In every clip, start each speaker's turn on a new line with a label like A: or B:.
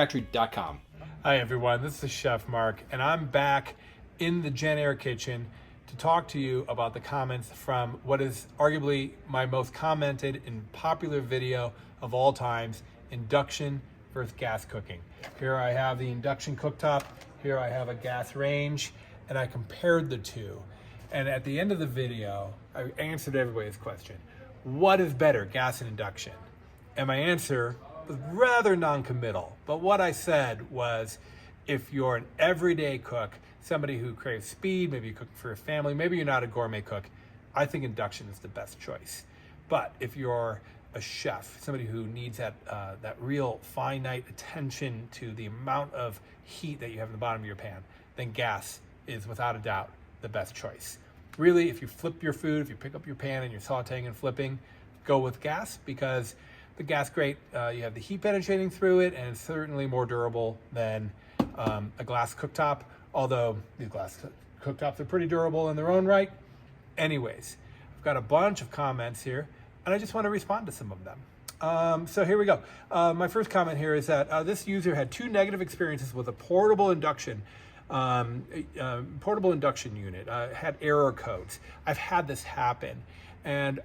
A: Factory.com.
B: Hi everyone, this is Chef Mark, and I'm back in the Jen Air kitchen to talk to you about the comments from what is arguably my most commented and popular video of all times, induction versus gas cooking. Here I have the induction cooktop, here I have a gas range, and I compared the two. And at the end of the video, I answered everybody's question. What is better, gas and induction? And my answer was rather non-committal, but what I said was, if you're an everyday cook, somebody who craves speed, maybe you're cooking for a family, maybe you're not a gourmet cook, I think induction is the best choice. But if you're a chef, somebody who needs that real finite attention to the amount of heat that you have in the bottom of your pan, then gas is without a doubt the best choice. Really, if you flip your food, if you pick up your pan and you're sauteing and flipping, go with gas, because the gas grate, you have the heat penetrating through it, and it's certainly more durable than a glass cooktop, although these glass cooktops are pretty durable in their own right. Anyways, I've got a bunch of comments here, and I just want to respond to some of them. So here we go. My first comment here is that this user had 2 negative experiences with a portable induction unit, had error codes. I've had this happen. And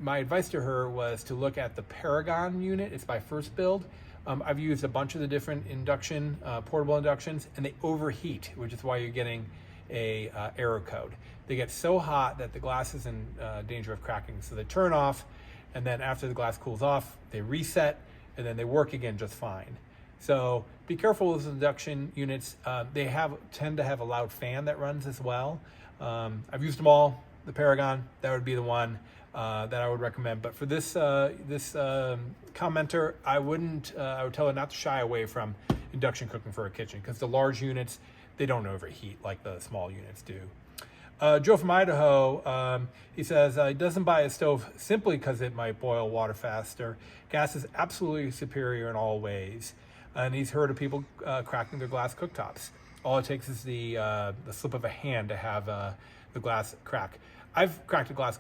B: my advice to her was to look at the Paragon unit. It's my first build. I've used a bunch of the different induction, portable inductions, and they overheat, which is why you're getting a error code. They get so hot that the glass is in danger of cracking. So they turn off, and then after the glass cools off, they reset, and then they work again just fine. So be careful with induction units. They tend to have a loud fan that runs as well. I've used them all. The Paragon, that would be the one that I would recommend. But for this commenter, I would tell her not to shy away from induction cooking for a kitchen, because the large units, they don't overheat like the small units do. Joe from Idaho, he says he doesn't buy a stove simply because it might boil water faster. Gas is absolutely superior in all ways. And he's heard of people cracking their glass cooktops. All it takes is the slip of a hand to have the glass crack. I've cracked a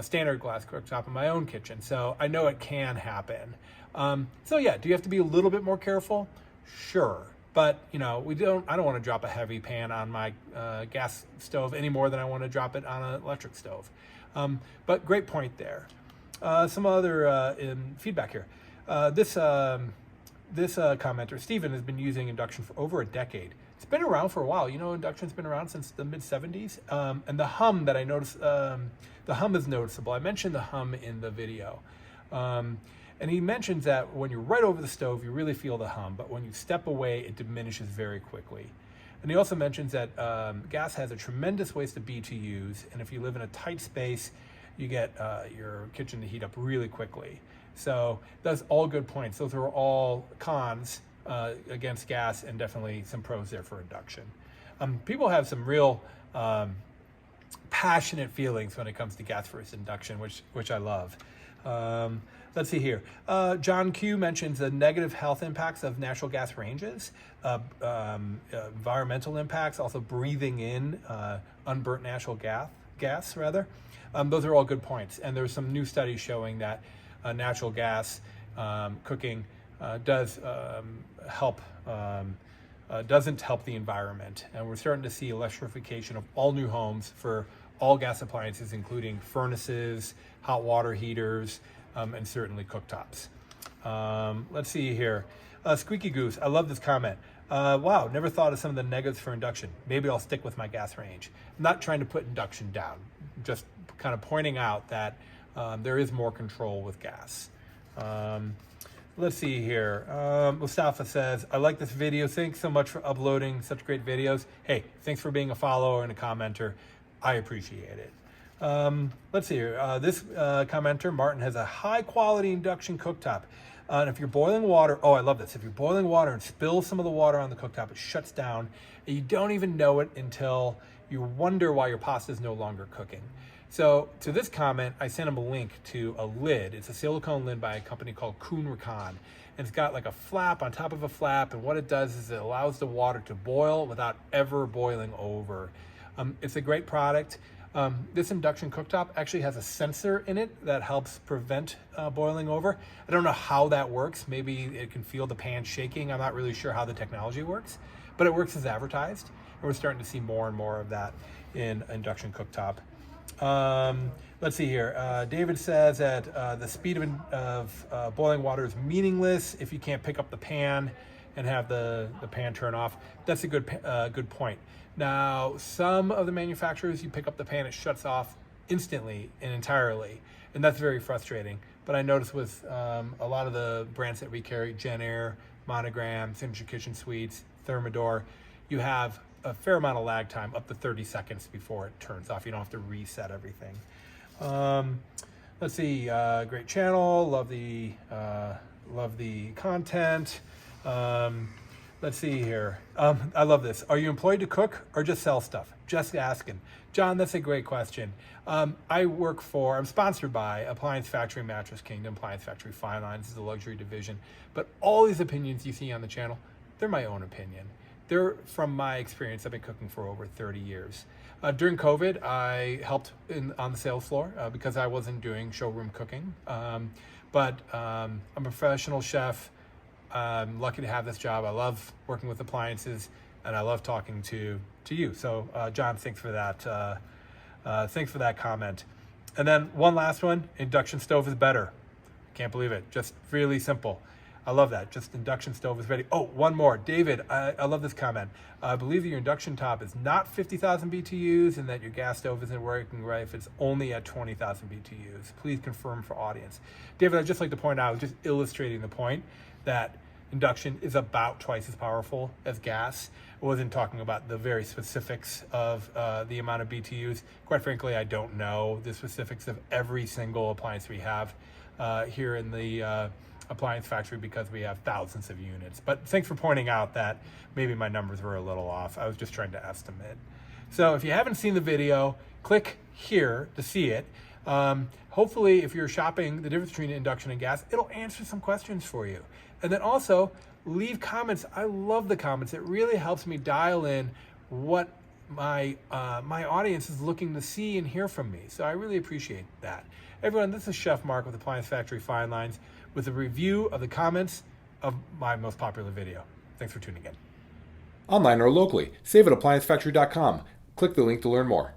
B: standard glass cooktop in my own kitchen, so I know it can happen. So yeah, do you have to be a little bit more careful? Sure, but I don't want to drop a heavy pan on my gas stove any more than I want to drop it on an electric stove. But great point there. Some other feedback here. This commenter, Stephen, has been using induction for over a decade. It's been around for a while. Induction's been around since the mid-70s. And the hum that I noticed, the hum is noticeable. I mentioned the hum in the video. And he mentions that when you're right over the stove, you really feel the hum, but when you step away, it diminishes very quickly. And he also mentions that gas has a tremendous waste of BTUs, and if you live in a tight space, you get your kitchen to heat up really quickly. So that's all good points. Those are all cons against gas, and definitely some pros there for induction. People have some real passionate feelings when it comes to gas versus induction, which I love. Let's see here. John Q mentions the negative health impacts of natural gas ranges, environmental impacts, also breathing in unburnt natural gas. Those are all good points. And there's some new studies showing that natural gas cooking doesn't help the environment. And we're starting to see electrification of all new homes for all gas appliances, including furnaces, hot water heaters, and certainly cooktops. Let's see here. Squeaky Goose, I love this comment. Wow, never thought of some of the negatives for induction. Maybe I'll stick with my gas range. I'm not trying to put induction down, just kind of pointing out that there is more control with gas. Let's see here. Mustafa says, I like this video. Thanks so much for uploading such great videos. Hey, thanks for being a follower and a commenter. I appreciate it. Let's see here. This commenter, Martin, has a high quality induction cooktop. And if you're boiling water, oh, I love this. If you're boiling water and spill some of the water on the cooktop, it shuts down. And you don't even know it until you wonder why your pasta is no longer cooking. So to this comment, I sent him a link to a lid. It's a silicone lid by a company called Kuhn Rikon. And it's got like a flap on top of a flap. And what it does is it allows the water to boil without ever boiling over. It's a great product. This induction cooktop actually has a sensor in it that helps prevent boiling over. I don't know how that works. Maybe it can feel the pan shaking. I'm not really sure how the technology works, but it works as advertised. And we're starting to see more and more of that in induction cooktop. Let's see here. David says that the speed of boiling water is meaningless if you can't pick up the pan and have the pan turn off. That's a good point. Now, some of the manufacturers, you pick up the pan, it shuts off instantly and entirely, and that's very frustrating. But I noticed with a lot of the brands that we carry, Genair, Monogram, Signature Kitchen Suites, Thermador, you have a fair amount of lag time, up to 30 seconds before it turns off. You don't have to reset everything. Let's see, great channel, love the content. Let's see here. I love this. Are you employed to cook or just sell stuff? Just asking. John, that's a great question. I'm sponsored by Appliance Factory Mattress Kingdom. Appliance Factory Fine Lines is the luxury division. But all these opinions you see on the channel, they're my own opinion. They're from my experience. I've been cooking for over 30 years. During COVID, I helped on the sales floor because I wasn't doing showroom cooking. But I'm a professional chef. I'm lucky to have this job. I love working with appliances, and I love talking to you. So, John, thanks for that. Thanks for that comment. And then one last one: induction stove is better. Can't believe it. Just really simple. I love that. Just induction stove is ready. Oh, one more, David. I love this comment. I believe that your induction top is not 50,000 BTUs, and that your gas stove isn't working right if it's only at 20,000 BTUs. Please confirm for audience. David, I'd just like to point out, I was just illustrating the point that induction is about twice as powerful as gas. I wasn't talking about the very specifics of the amount of BTUs. Quite frankly, I don't know the specifics of every single appliance we have here in the appliance factory because we have thousands of units. But thanks for pointing out that maybe my numbers were a little off. I was just trying to estimate. So if you haven't seen the video, click here to see it. Hopefully, if you're shopping the difference between induction and gas, it'll answer some questions for you. And then also leave comments. I love the comments. It really helps me dial in what my audience is looking to see and hear from me. So I really appreciate that. Everyone, this is Chef Mark with Appliance Factory Fine Lines with a review of the comments of my most popular video. Thanks for tuning in.
A: Online or locally, save at ApplianceFactory.com. Click the link to learn more.